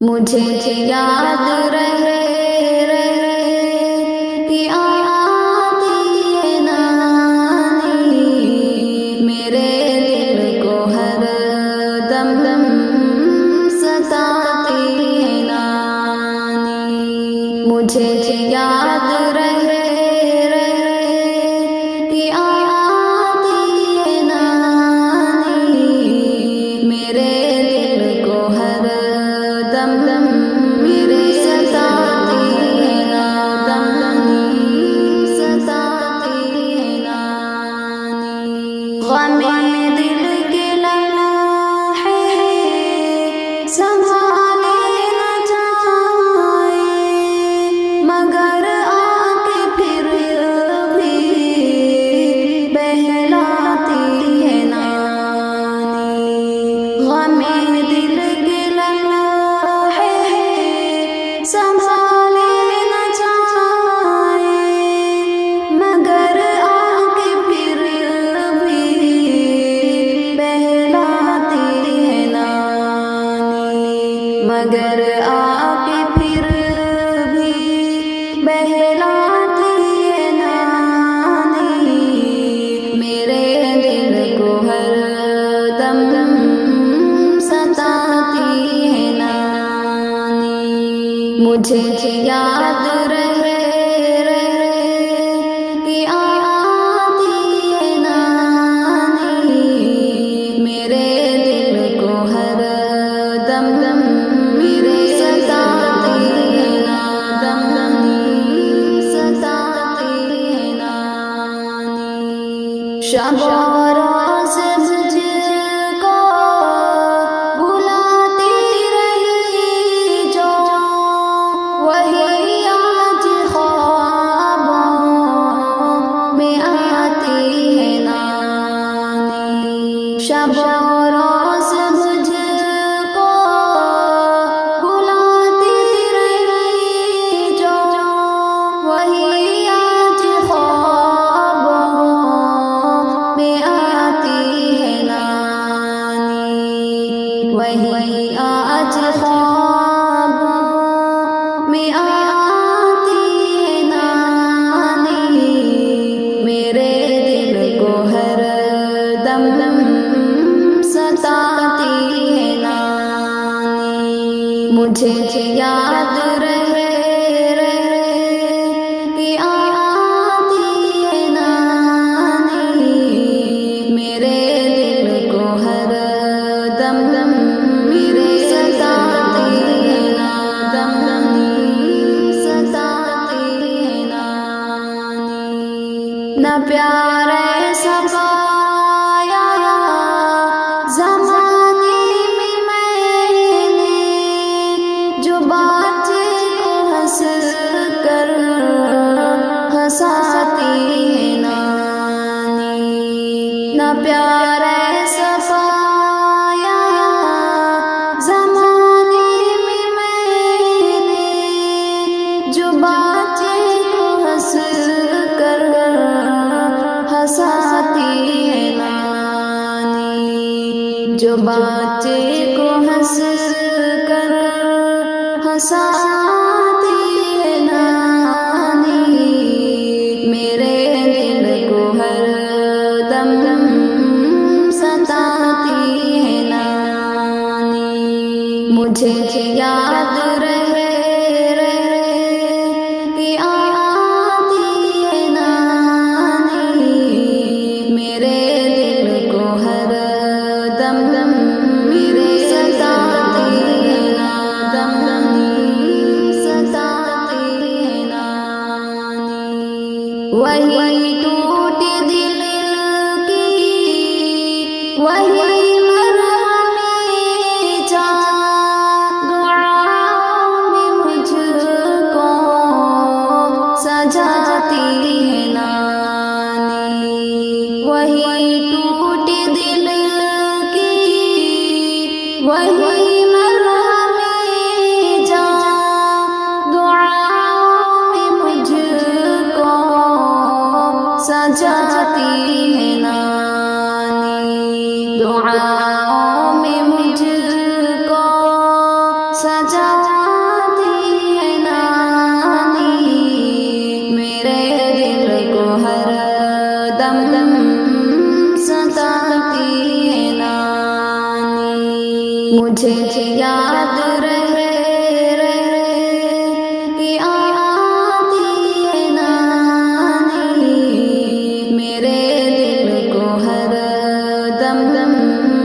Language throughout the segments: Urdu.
مجھے یاد رہے کہ آتی ہے نانی، میرے دل کو ہر دم ستاتی ہے نانی۔ مجھے یاد رہے کہ آتی ہے نانی، میرے دل کو ہر دم میرے ستاتی ہے نانی، ستاتی ہے نانی۔ غم دل کے لمحے سنبھالے نہ جائے، مگر آ کے پھر بھی بہلاتی ہے نانی۔ غم دل کے لمحے سنبھالے نہ جائے، مگر آ کے پھر بھی بہلاتی ہے نانی، مگر آ کے پھر بھی بہلاتی ہے نانی۔ میرے دل کو ہر دم ستاتی ہے نانی۔ مجھے یاد رہے کہ آتی ہے نانی، میرے دل کو ہر دم میرے ستاتی ہے نانی، ستاتی ہے نانی۔ شب و روز مجھ کو بلاتی رہی جو، وہی آج خوابوں میں آتی ہے نانی۔ شب و روز مجھ کو بلاتی رہی جو، وہی آج خوابوں میں آتی ہے نانی، وہی آج خوابوں میں آتی ہے نانی۔ میرے دل کو ہر دم ستاتی ہے نانی۔ مجھے یاد رہے کہ آتی ہے نانی، میرے دل کو ہر دم میرے ستاتی ہے نانی، ستاتی ہے نانی۔ نہ پیار ایسا پایا زمانے میں میں نے، جو بچے کو ہنس کر ہنساتی ہے نانی۔ نہ پیار ایسا پایا زمانے میں میں نے، جو بچے کو ہنس کر ہنساتی ہے نانی، جو بچے کو ہنس کر ہنساتی ہے نانی۔ میرے دل کو ہر دم ستاتی ہے نانی۔ مجھے یاد رہے کہ آتی ہے نانی، میرے دل کو ہر دم میرے ستاتی ہے نانی، ستاتی ہے نانی۔ وہی ٹوٹی دل کی وہی مرہم جان، دعاؤں میں مجھ کو سجاتی ہے نانی۔ وہی ٹوٹی دل کی وہی مرہم جان، دعاؤں میں مجھ کو سجاتی ہے نانی۔ مجھے یاد رہے کہ آتی ہے نانی، میرے دل کو ہر دم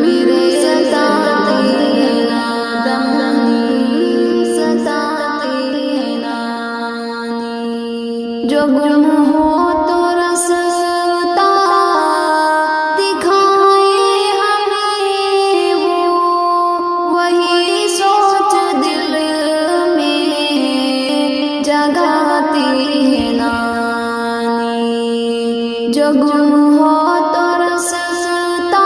میرے ستاتی ہے نانی، ستاتی ہے نانی۔ جو گم ہو تو رستا دکھائے ہمیں وہ، وہی سوچ دل میں جگاتی ہے نانی۔ جو گم ہو تو رستا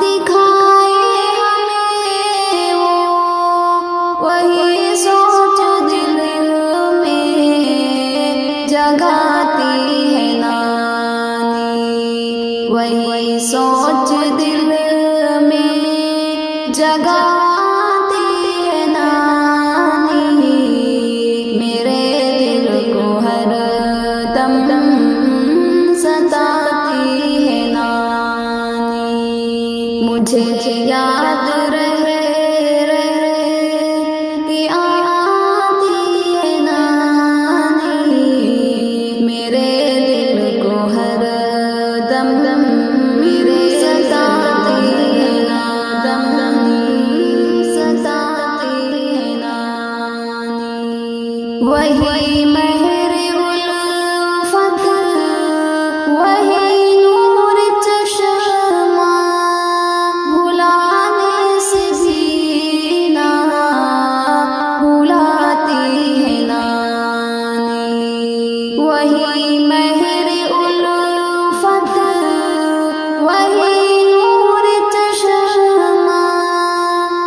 دکھائے ہمیں وہ، وہی سوچ دل میں جگاتی ہے نانی، وہی سوچ دل میں جگاتی ہے نانی، میرے دل کو ہر دم ستاتی ہے نانی۔ مجھے یاد رہے کہ آتی ہے نانی، میرے دل کو ہر دم میرے ستاتی ہے نانی، ستاتی ہے نانی۔ وہی مہر الفت، وہی نور چشمہ، بھلانے سے بھی نہ بھلاتی ہے نانی۔ وہی مہر الفت، وہی نور چشمہ،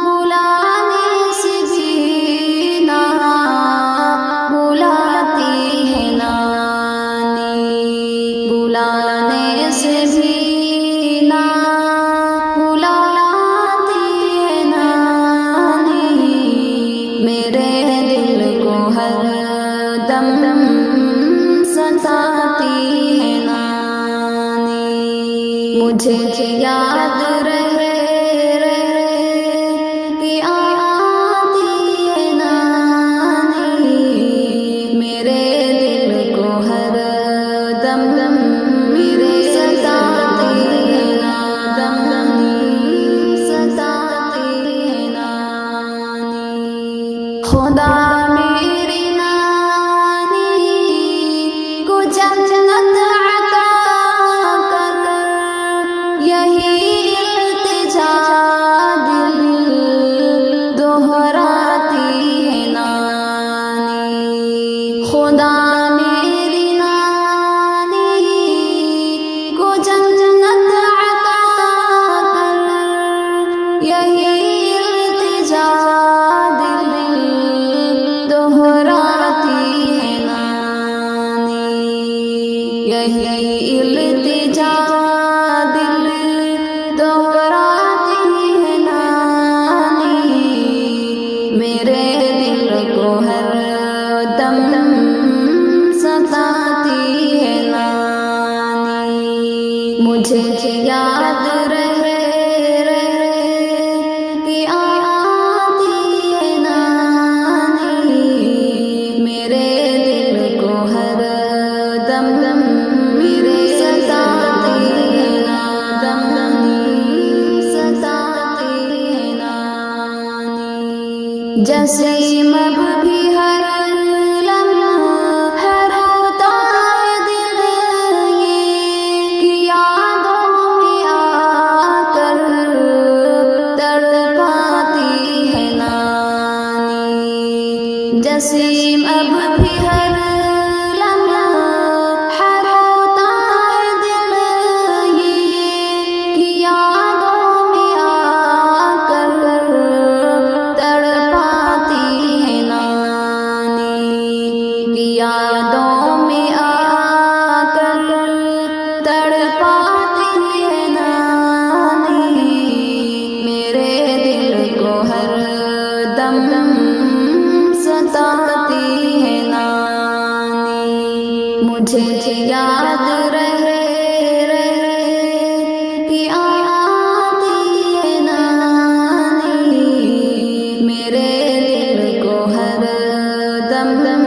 بھلانے سے بھی نہ بھلاتی ہے نانی، بھلانے سے بھی نہ بھلاتی ہے نانی، میرے دل کو ہر دم ستاتی ہے نانی۔ مجھے یاد رہے کہ آتی ہے نانی، میرے دل کو ہر دم میرے ستاتی ہے نانی، ستاتی ہے نانی۔ خدا میری نانی کو جنت عطا کر، یہی التجا دل دہراتی ہے نانی۔ خدا میری نانی کو جنت عطا کر، یہی التجا دل دہراتی ہے نانی، یہی التجا دل دہراتی ہے نانی، میرے دل کو ہر دم ستاتی ہے نانی۔ مجھے یاد رہے کہ آتی ہے نانی، میرے دل کو ہر دم میرے ستاتی ہے نانی، ستاتی ہے نانی۔ جسیم اب بھی ہر لمحہ روتا ہے دل یہ، کہ یادوں میں آ کر تڑپاتی ہے نانی۔ جسیم اب بھی ہر لمحہ روتا ہے دل یہ، کہ یادوں میں آ کر تڑپاتی ہے نانی، کہ یادوں میں آ کر تڑپاتی ہے نانی، میرے دل کو ہر دم ستاتی ہے نانی۔ مجھے یاد رہے کہ آتی ہے نانی، غم